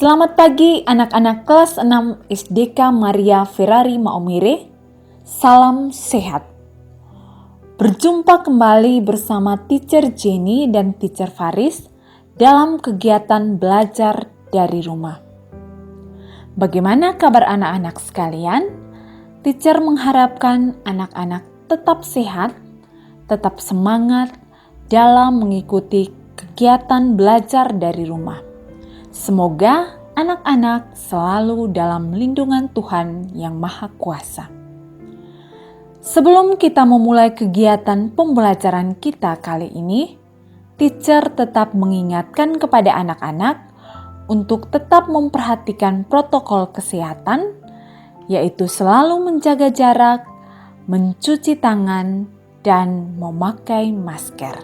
Selamat pagi anak-anak kelas 6 SDK Maria Ferrari Maumere. Salam sehat. Berjumpa kembali bersama Teacher Jenny dan Teacher Faris dalam kegiatan belajar dari rumah. Bagaimana kabar anak-anak sekalian? Teacher mengharapkan anak-anak tetap sehat, tetap semangat dalam mengikuti kegiatan belajar dari rumah. Semoga anak-anak selalu dalam lindungan Tuhan yang Maha Kuasa. Sebelum kita memulai kegiatan pembelajaran kita kali ini, teacher tetap mengingatkan kepada anak-anak untuk tetap memperhatikan protokol kesehatan, yaitu selalu menjaga jarak, mencuci tangan, dan memakai masker.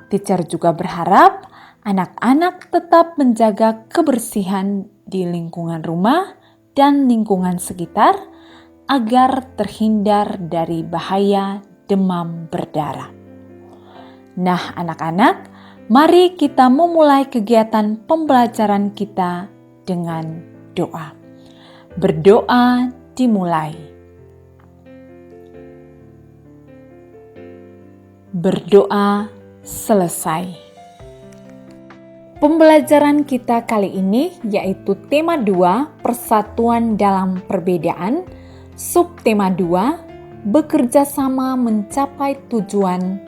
Teacher juga berharap anak-anak tetap menjaga kebersihan di lingkungan rumah dan lingkungan sekitar agar terhindar dari bahaya demam berdarah. Nah, anak-anak, mari kita memulai kegiatan pembelajaran kita dengan doa. Berdoa dimulai. Berdoa selesai. Pembelajaran kita kali ini yaitu tema 2, persatuan dalam perbedaan, subtema 2, bekerja sama mencapai tujuan,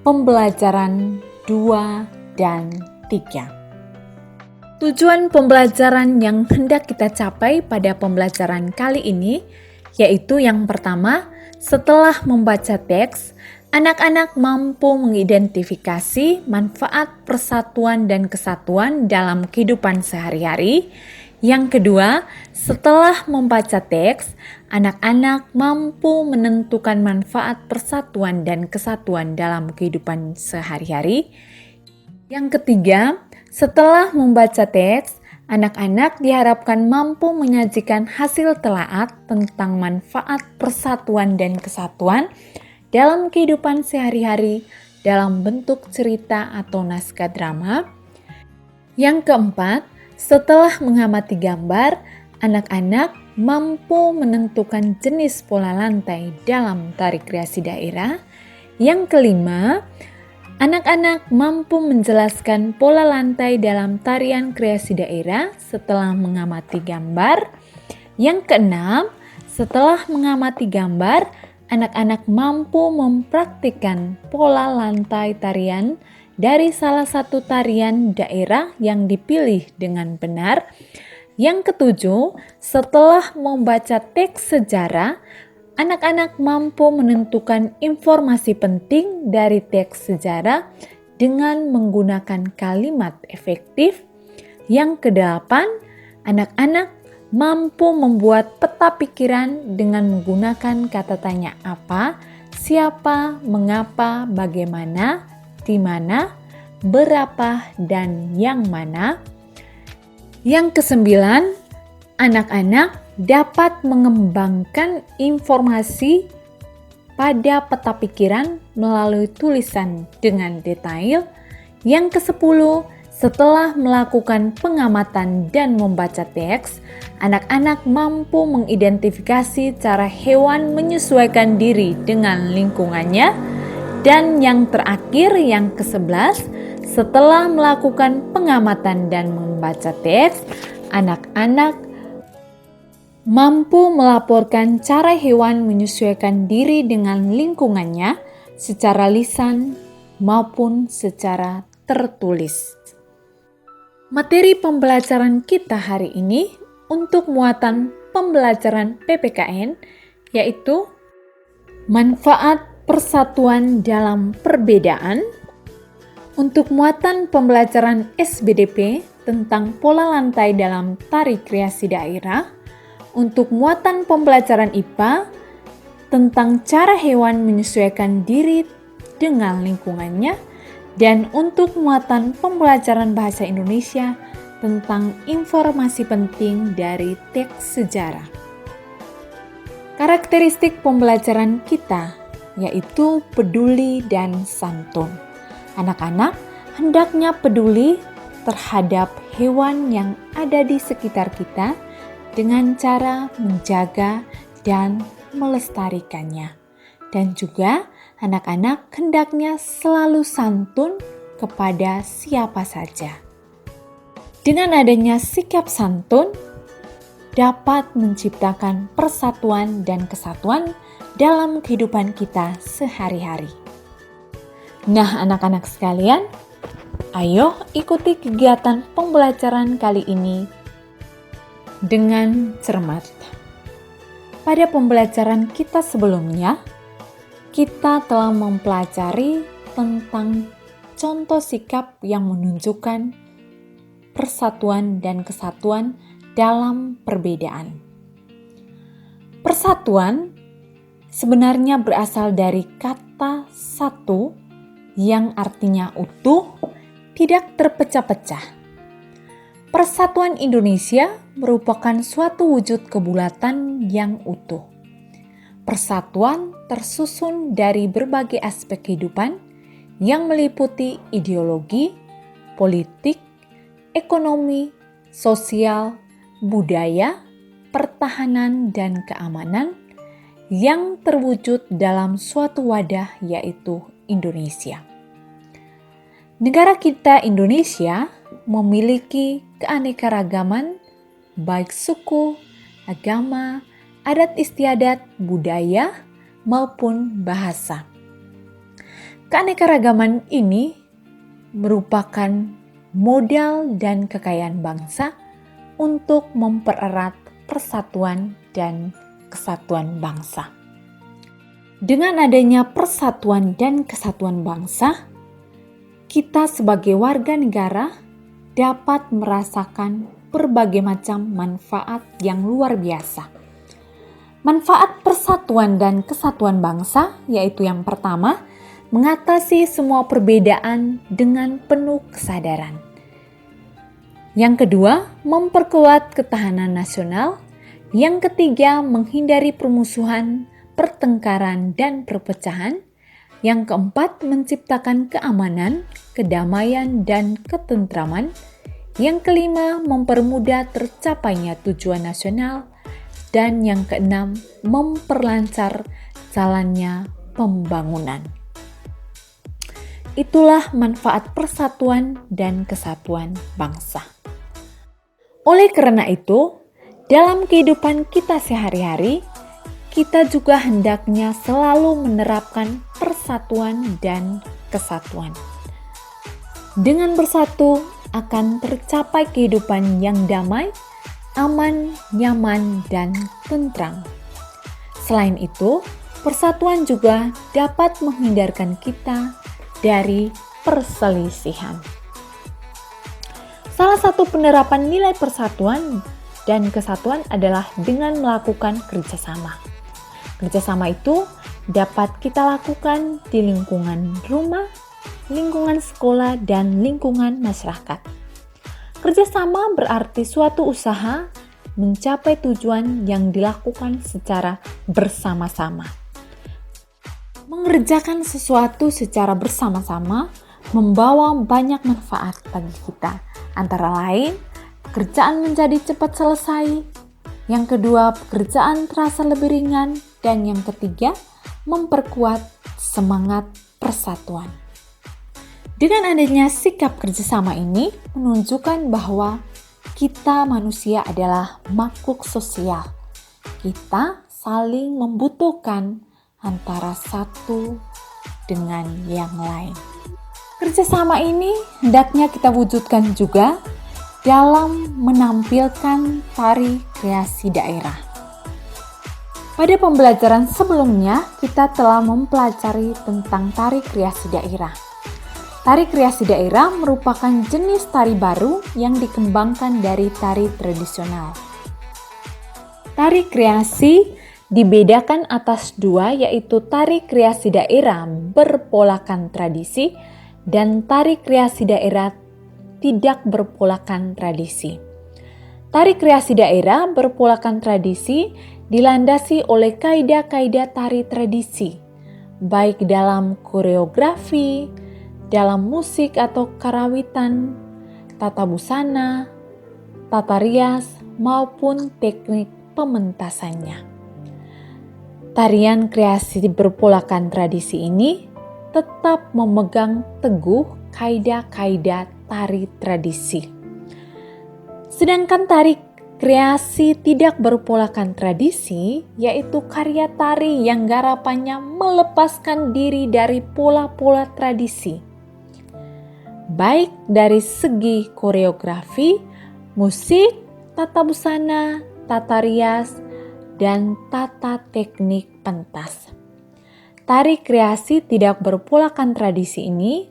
pembelajaran 2 dan 3. Tujuan pembelajaran yang hendak kita capai pada pembelajaran kali ini yaitu yang pertama, setelah membaca teks, anak-anak mampu mengidentifikasi manfaat persatuan dan kesatuan dalam kehidupan sehari-hari. Yang kedua, setelah membaca teks, anak-anak mampu menentukan manfaat persatuan dan kesatuan dalam kehidupan sehari-hari. Yang ketiga, setelah membaca teks, anak-anak diharapkan mampu menyajikan hasil telaah tentang manfaat persatuan dan kesatuan dalam kehidupan sehari-hari dalam bentuk cerita atau naskah drama. Yang keempat, setelah mengamati gambar, anak-anak mampu menentukan jenis pola lantai dalam tari kreasi daerah. Yang kelima, anak-anak mampu menjelaskan pola lantai dalam tarian kreasi daerah setelah mengamati gambar. Yang keenam, setelah mengamati gambar, anak-anak mampu mempraktikkan pola lantai tarian dari salah satu tarian daerah yang dipilih dengan benar. Yang ketujuh, setelah membaca teks sejarah, anak-anak mampu menentukan informasi penting dari teks sejarah dengan menggunakan kalimat efektif. Yang kedelapan, anak-anak mampu membuat peta pikiran dengan menggunakan kata tanya apa, siapa, mengapa, bagaimana, di mana, berapa, dan yang mana. Yang kesembilan, anak-anak dapat mengembangkan informasi pada peta pikiran melalui tulisan dengan detail. Yang kesepuluh, setelah melakukan pengamatan dan membaca teks, anak-anak mampu mengidentifikasi cara hewan menyesuaikan diri dengan lingkungannya. Dan yang terakhir, yang ke-11, setelah melakukan pengamatan dan membaca teks, anak-anak mampu melaporkan cara hewan menyesuaikan diri dengan lingkungannya secara lisan maupun secara tertulis. Materi pembelajaran kita hari ini untuk muatan pembelajaran PPKN yaitu manfaat persatuan dalam perbedaan. Untuk muatan pembelajaran SBDP tentang pola lantai dalam tari kreasi daerah. Untuk muatan pembelajaran IPA tentang cara hewan menyesuaikan diri dengan lingkungannya. Dan untuk muatan pembelajaran bahasa Indonesia tentang informasi penting dari teks sejarah. Karakteristik pembelajaran kita yaitu peduli dan santun. Anak-anak hendaknya peduli terhadap hewan yang ada di sekitar kita dengan cara menjaga dan melestarikannya. Dan juga anak-anak hendaknya selalu santun kepada siapa saja. Dengan adanya sikap santun, dapat menciptakan persatuan dan kesatuan dalam kehidupan kita sehari-hari. Nah, anak-anak sekalian, ayo ikuti kegiatan pembelajaran kali ini dengan cermat. Pada pembelajaran kita sebelumnya, kita telah mempelajari tentang contoh sikap yang menunjukkan persatuan dan kesatuan dalam perbedaan. Persatuan sebenarnya berasal dari kata satu yang artinya utuh, tidak terpecah-pecah. Persatuan Indonesia merupakan suatu wujud kebulatan yang utuh. Persatuan tersusun dari berbagai aspek kehidupan yang meliputi ideologi, politik, ekonomi, sosial, budaya, pertahanan, dan keamanan yang terwujud dalam suatu wadah, yaitu Indonesia. Negara kita Indonesia memiliki keanekaragaman baik suku, agama, adat istiadat, budaya, maupun bahasa. Keanekaragaman ini merupakan modal dan kekayaan bangsa untuk mempererat persatuan dan kesatuan bangsa. Dengan adanya persatuan dan kesatuan bangsa, kita sebagai warga negara dapat merasakan berbagai macam manfaat yang luar biasa. Manfaat persatuan dan kesatuan bangsa yaitu yang pertama, mengatasi semua perbedaan dengan penuh kesadaran. Yang kedua, memperkuat ketahanan nasional. Yang ketiga, menghindari permusuhan, pertengkaran, dan perpecahan. Yang keempat, menciptakan keamanan, kedamaian, dan ketentraman. Yang kelima, mempermudah tercapainya tujuan nasional. Dan yang keenam, memperlancar jalannya pembangunan. Itulah manfaat persatuan dan kesatuan bangsa. Oleh karena itu, dalam kehidupan kita sehari-hari, kita juga hendaknya selalu menerapkan persatuan dan kesatuan. Dengan bersatu akan tercapai kehidupan yang damai, aman, nyaman, dan tentram. Selain itu, persatuan juga dapat menghindarkan kita dari perselisihan. Salah satu penerapan nilai persatuan dan kesatuan adalah dengan melakukan kerjasama. Kerjasama itu dapat kita lakukan di lingkungan rumah, lingkungan sekolah, dan lingkungan masyarakat. Kerjasama berarti suatu usaha mencapai tujuan yang dilakukan secara bersama-sama. Mengerjakan sesuatu secara bersama-sama membawa banyak manfaat bagi kita. Antara lain, pekerjaan menjadi cepat selesai. Yang kedua, pekerjaan terasa lebih ringan. Dan yang ketiga, memperkuat semangat persatuan. Dengan adanya sikap kerjasama ini menunjukkan bahwa kita manusia adalah makhluk sosial. Kita saling membutuhkan antara satu dengan yang lain. Kerjasama ini hendaknya kita wujudkan juga dalam menampilkan tari kreasi daerah. Pada pembelajaran sebelumnya, kita telah mempelajari tentang tari kreasi daerah. Tari kreasi daerah merupakan jenis tari baru yang dikembangkan dari tari tradisional. Tari kreasi dibedakan atas dua, yaitu tari kreasi daerah berpolakan tradisi dan tari kreasi daerah tidak berpolakan tradisi. Tari kreasi daerah berpolakan tradisi dilandasi oleh kaidah-kaidah tari tradisi, baik dalam koreografi, dalam musik atau karawitan, tata busana, tata rias, maupun teknik pementasannya. Tarian kreasi berpolakan tradisi ini tetap memegang teguh kaidah-kaidah tari tradisi. Sedangkan tari kreasi tidak berpolakan tradisi, yaitu karya tari yang garapannya melepaskan diri dari pola-pola tradisi, baik dari segi koreografi, musik, tata busana, tata rias, dan tata teknik pentas. Tari kreasi tidak berpolakan tradisi ini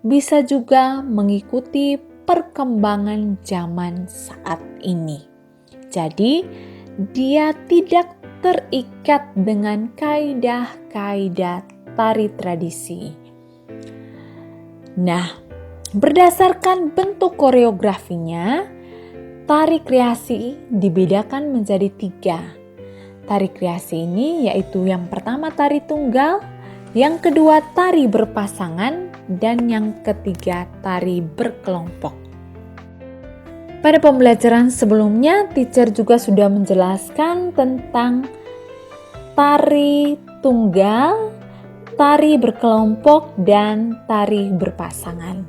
bisa juga mengikuti perkembangan zaman saat ini. Jadi, dia tidak terikat dengan kaidah-kaidah tari tradisi. Nah, berdasarkan bentuk koreografinya, tari kreasi dibedakan menjadi 3. Tari kreasi ini yaitu yang pertama tari tunggal, yang kedua tari berpasangan, dan yang ketiga tari berkelompok. Pada pembelajaran sebelumnya, teacher juga sudah menjelaskan tentang tari tunggal, tari berkelompok, dan tari berpasangan.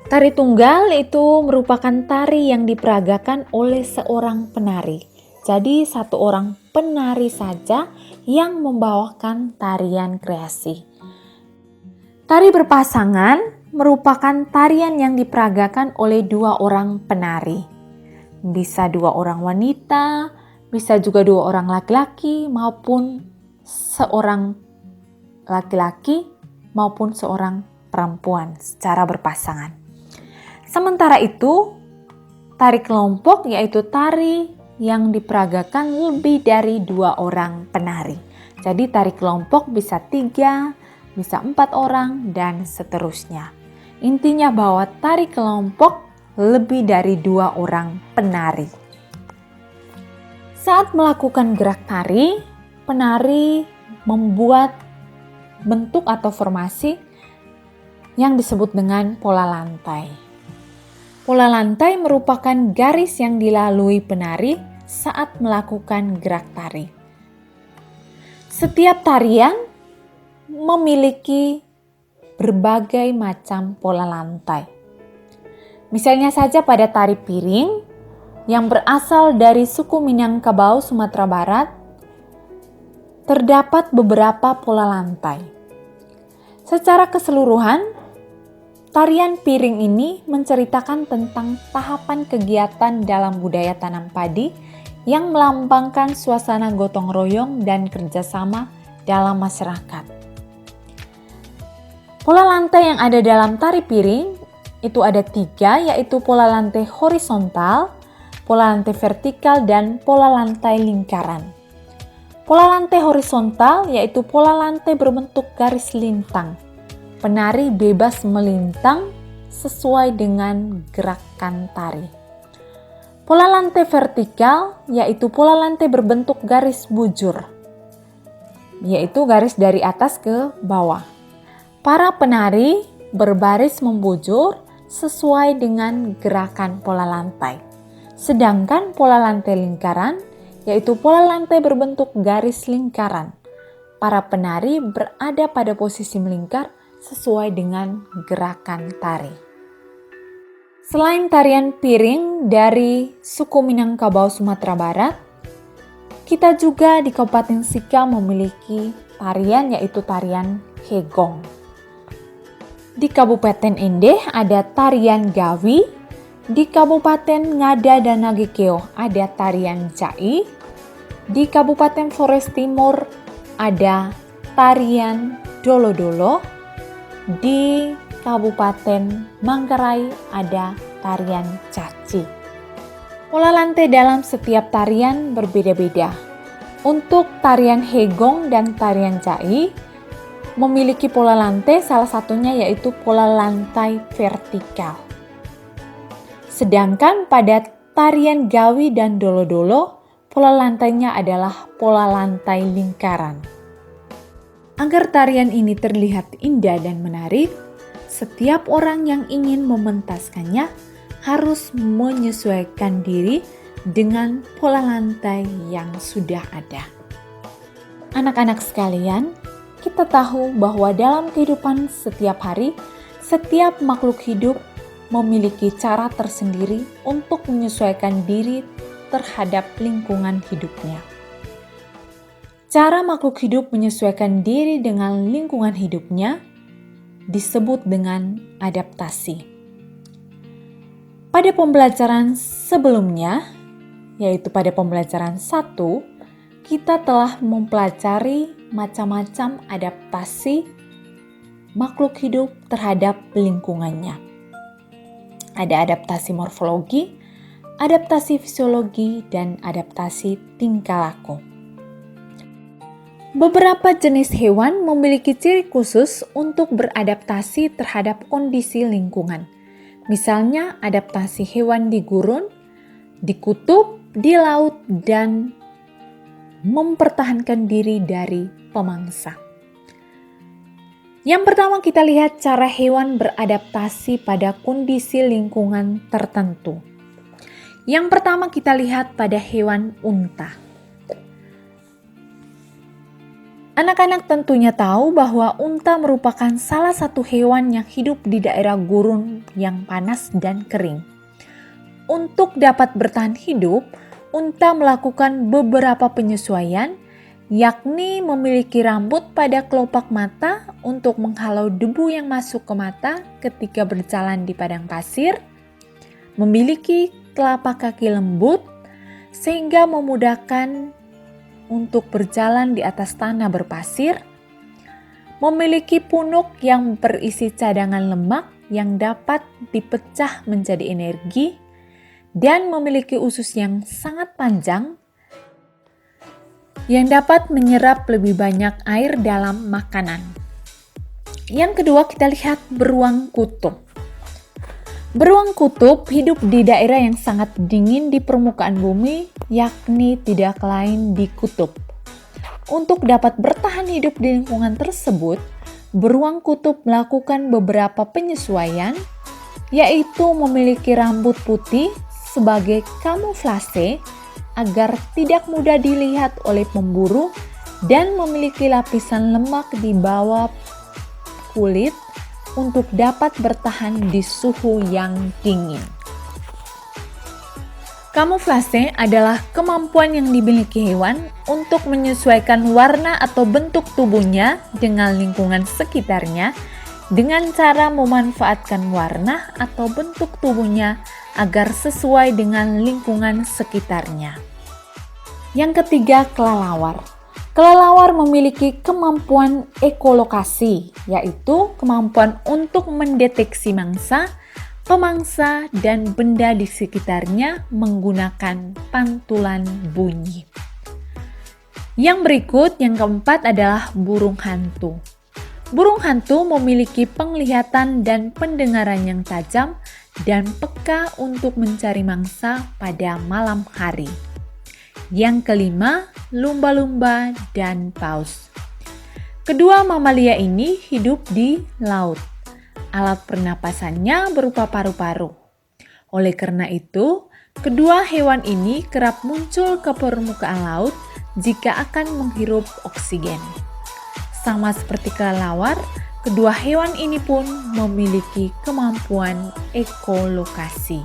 Tari tunggal itu merupakan tari yang diperagakan oleh seorang penari. Jadi satu orang penari saja yang membawakan tarian kreasi. Tari berpasangan merupakan tarian yang diperagakan oleh 2 orang penari. Bisa 2 orang wanita, bisa juga 2 orang laki-laki, maupun seorang laki-laki maupun seorang perempuan secara berpasangan. Sementara itu, tari kelompok yaitu tari yang diperagakan lebih dari 2 orang penari. Jadi tari kelompok bisa 3, bisa 4 orang, dan seterusnya. Intinya bahwa tari kelompok lebih dari 2 orang penari. Saat melakukan gerak tari, penari membuat bentuk atau formasi yang disebut dengan pola lantai. Pola lantai merupakan garis yang dilalui penari saat melakukan gerak tari. Setiap tarian memiliki berbagai macam pola lantai. Misalnya saja pada tari piring yang berasal dari suku Minangkabau, Sumatera Barat, terdapat beberapa pola lantai. Secara keseluruhan, tarian piring ini menceritakan tentang tahapan kegiatan dalam budaya tanam padi yang melambangkan suasana gotong royong dan kerjasama dalam masyarakat. Pola lantai yang ada dalam tari piring itu ada 3, yaitu pola lantai horizontal, pola lantai vertikal, dan pola lantai lingkaran. Pola lantai horizontal yaitu pola lantai berbentuk garis lintang. Penari bebas melintang sesuai dengan gerakan tari. Pola lantai vertikal yaitu pola lantai berbentuk garis bujur, yaitu garis dari atas ke bawah. Para penari berbaris membujur sesuai dengan gerakan pola lantai. Sedangkan pola lantai lingkaran yaitu pola lantai berbentuk garis lingkaran. Para penari berada pada posisi melingkar sesuai dengan gerakan tari. Selain tarian piring dari suku Minangkabau, Sumatera Barat, kita juga di Kabupaten Sika memiliki tarian yaitu tarian Hegong. Di Kabupaten Endeh ada tarian Gawi, di Kabupaten Ngada dan Nagekeo ada tarian Cai, di Kabupaten Flores Timur ada tarian Dolo-Dolo, di Kabupaten Manggarai ada tarian Caci. Pola lantai dalam setiap tarian berbeda-beda. Untuk tarian Hegong dan tarian Cai memiliki pola lantai, salah satunya yaitu pola lantai vertikal. Sedangkan pada tarian Gawi dan Dolo-Dolo, pola lantainya adalah pola lantai lingkaran. Agar tarian ini terlihat indah dan menarik, setiap orang yang ingin mementaskannya harus menyesuaikan diri dengan pola lantai yang sudah ada. Anak-anak sekalian, kita tahu bahwa dalam kehidupan setiap hari, setiap makhluk hidup memiliki cara tersendiri untuk menyesuaikan diri terhadap lingkungan hidupnya. Cara makhluk hidup menyesuaikan diri dengan lingkungan hidupnya disebut dengan adaptasi. Pada pembelajaran sebelumnya, yaitu pada pembelajaran 1, kita telah mempelajari macam-macam adaptasi makhluk hidup terhadap lingkungannya. Ada adaptasi morfologi, adaptasi fisiologi, dan adaptasi tingkah laku. Beberapa jenis hewan memiliki ciri khusus untuk beradaptasi terhadap kondisi lingkungan. Misalnya adaptasi hewan di gurun, di kutub, di laut, dan mempertahankan diri dari pemangsa. Yang pertama kita lihat cara hewan beradaptasi pada kondisi lingkungan tertentu. Yang pertama kita lihat pada hewan unta. Anak-anak tentunya tahu bahwa unta merupakan salah satu hewan yang hidup di daerah gurun yang panas dan kering. Untuk dapat bertahan hidup, unta melakukan beberapa penyesuaian, yakni memiliki rambut pada kelopak mata untuk menghalau debu yang masuk ke mata ketika berjalan di padang pasir, memiliki telapak kaki lembut sehingga memudahkan untuk berjalan di atas tanah berpasir, memiliki punuk yang berisi cadangan lemak yang dapat dipecah menjadi energi, dan memiliki usus yang sangat panjang yang dapat menyerap lebih banyak air dalam makanan. Yang kedua kita lihat beruang kutub. Beruang kutub hidup di daerah yang sangat dingin di permukaan bumi, yakni tidak lain di kutub. Untuk dapat bertahan hidup di lingkungan tersebut, beruang kutub melakukan beberapa penyesuaian, yaitu memiliki rambut putih sebagai kamuflase agar tidak mudah dilihat oleh pemburu dan memiliki lapisan lemak di bawah kulit untuk dapat bertahan di suhu yang dingin. Kamuflase adalah kemampuan yang dimiliki hewan untuk menyesuaikan warna atau bentuk tubuhnya dengan lingkungan sekitarnya dengan cara memanfaatkan warna atau bentuk tubuhnya agar sesuai dengan lingkungan sekitarnya. Yang ketiga, kelelawar. Kelelawar memiliki kemampuan ekolokasi, yaitu kemampuan untuk mendeteksi mangsa, pemangsa, dan benda di sekitarnya menggunakan pantulan bunyi. Yang berikut, yang keempat adalah burung hantu. Burung hantu memiliki penglihatan dan pendengaran yang tajam dan peka untuk mencari mangsa pada malam hari. Yang kelima, lumba-lumba dan paus. Kedua mamalia ini hidup di laut. Alat pernapasannya berupa paru-paru. Oleh karena itu, kedua hewan ini kerap muncul ke permukaan laut jika akan menghirup oksigen. Sama seperti kelelawar, kedua hewan ini pun memiliki kemampuan ekolokasi,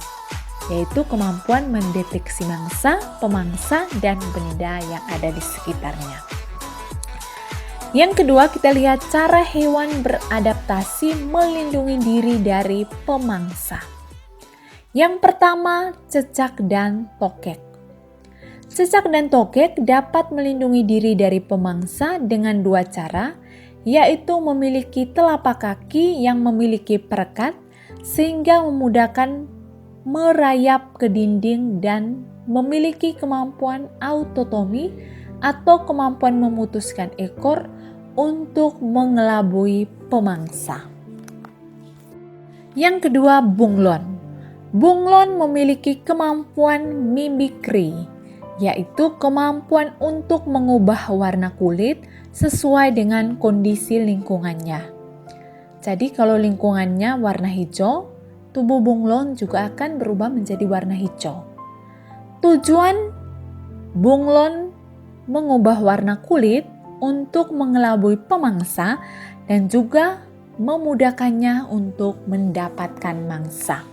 yaitu kemampuan mendeteksi mangsa, pemangsa, dan benda yang ada di sekitarnya. Yang kedua, kita lihat cara hewan beradaptasi melindungi diri dari pemangsa. Yang pertama, cecak dan tokek. Cecak dan tokek dapat melindungi diri dari pemangsa dengan dua cara, yaitu memiliki telapak kaki yang memiliki perekat sehingga memudahkan merayap ke dinding dan memiliki kemampuan autotomi atau kemampuan memutuskan ekor untuk mengelabui pemangsa. Yang kedua, bunglon. Bunglon memiliki kemampuan mimikri, yaitu kemampuan untuk mengubah warna kulit sesuai dengan kondisi lingkungannya. Jadi kalau lingkungannya warna hijau, tubuh bunglon juga akan berubah menjadi warna hijau. Tujuan bunglon mengubah warna kulit untuk mengelabui pemangsa dan juga memudahkannya untuk mendapatkan mangsa.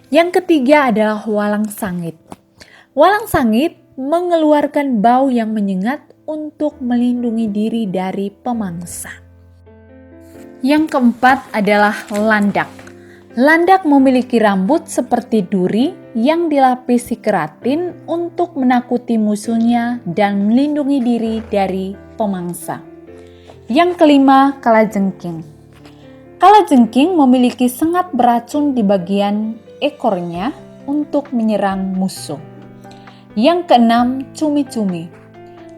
Yang ketiga adalah walang sangit. Walang sangit mengeluarkan bau yang menyengat untuk melindungi diri dari pemangsa. Yang keempat adalah landak. Landak memiliki rambut seperti duri yang dilapisi keratin untuk menakuti musuhnya dan melindungi diri dari pemangsa. Yang kelima, kalajengking. Kalajengking memiliki sengat beracun di bagian ekornya untuk menyerang musuh. Yang keenam, cumi-cumi.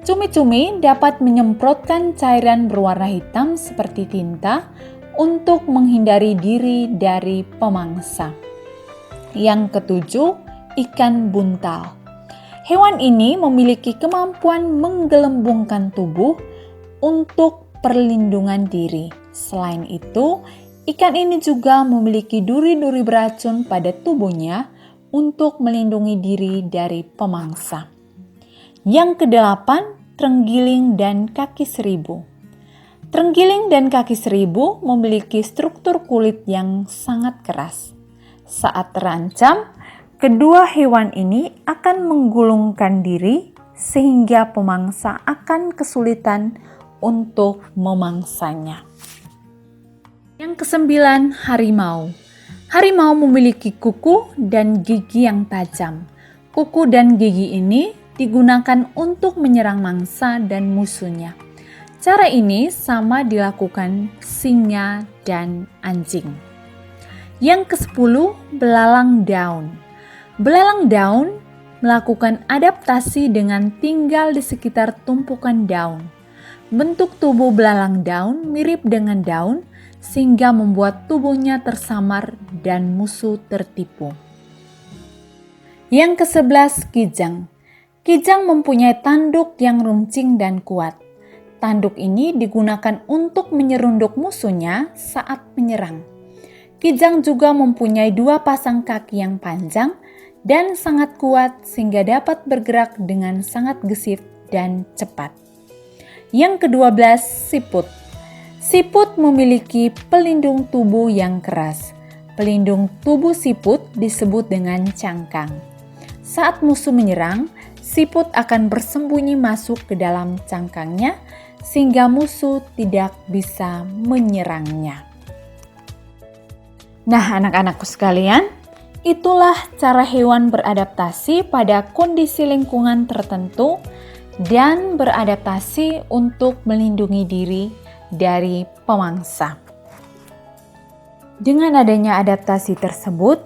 Cumi-cumi dapat menyemprotkan cairan berwarna hitam seperti tinta untuk menghindari diri dari pemangsa. Yang ketujuh, ikan buntal. Hewan ini memiliki kemampuan menggelembungkan tubuh untuk perlindungan diri. Selain itu, ikan ini juga memiliki duri-duri beracun pada tubuhnya untuk melindungi diri dari pemangsa. Yang kedelapan, terenggiling dan kaki seribu. Terenggiling dan kaki seribu memiliki struktur kulit yang sangat keras. Saat terancam, kedua hewan ini akan menggulungkan diri sehingga pemangsa akan kesulitan untuk memangsanya. Yang kesembilan, harimau. Harimau memiliki kuku dan gigi yang tajam. Kuku dan gigi ini digunakan untuk menyerang mangsa dan musuhnya. Cara ini sama dilakukan singa dan anjing. Yang ke-10, belalang daun. Belalang daun melakukan adaptasi dengan tinggal di sekitar tumpukan daun. Bentuk tubuh belalang daun mirip dengan daun sehingga membuat tubuhnya tersamar dan musuh tertipu. Yang ke-11, kijang. Kijang mempunyai tanduk yang runcing dan kuat. Tanduk ini digunakan untuk menyerunduk musuhnya saat menyerang. Kijang juga mempunyai 2 pasang kaki yang panjang dan sangat kuat sehingga dapat bergerak dengan sangat gesit dan cepat. Yang ke-12, siput. Siput memiliki pelindung tubuh yang keras. Pelindung tubuh siput disebut dengan cangkang. Saat musuh menyerang, siput akan bersembunyi masuk ke dalam cangkangnya sehingga musuh tidak bisa menyerangnya. Nah, anak-anakku sekalian, itulah cara hewan beradaptasi pada kondisi lingkungan tertentu dan beradaptasi untuk melindungi diri dari pemangsa. Dengan adanya adaptasi tersebut,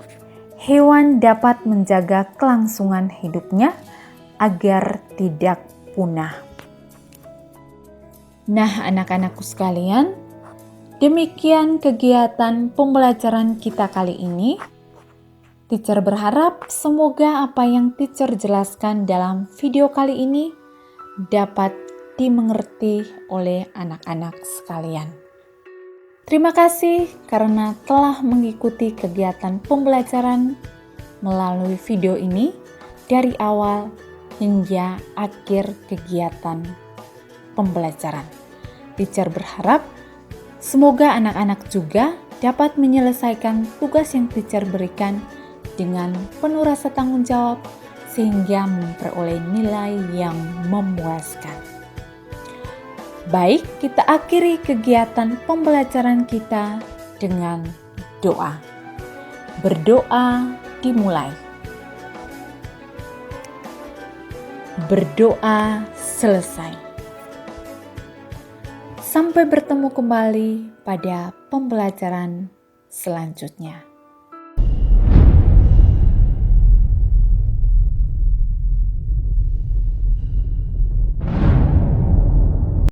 hewan dapat menjaga kelangsungan hidupnya agar tidak punah. Nah, anak-anakku sekalian, demikian kegiatan pembelajaran kita kali ini. Teacher berharap semoga apa yang teacher jelaskan dalam video kali ini dapat dimengerti oleh anak-anak sekalian. Terima kasih karena telah mengikuti kegiatan pembelajaran melalui video ini dari awal hingga akhir kegiatan pembelajaran. Teacher berharap semoga anak-anak juga dapat menyelesaikan tugas yang teacher berikan dengan penuh rasa tanggung jawab sehingga memperoleh nilai yang memuaskan. Baik, kita akhiri kegiatan pembelajaran kita dengan doa. Berdoa dimulai. Berdoa selesai. Sampai bertemu kembali pada pembelajaran selanjutnya.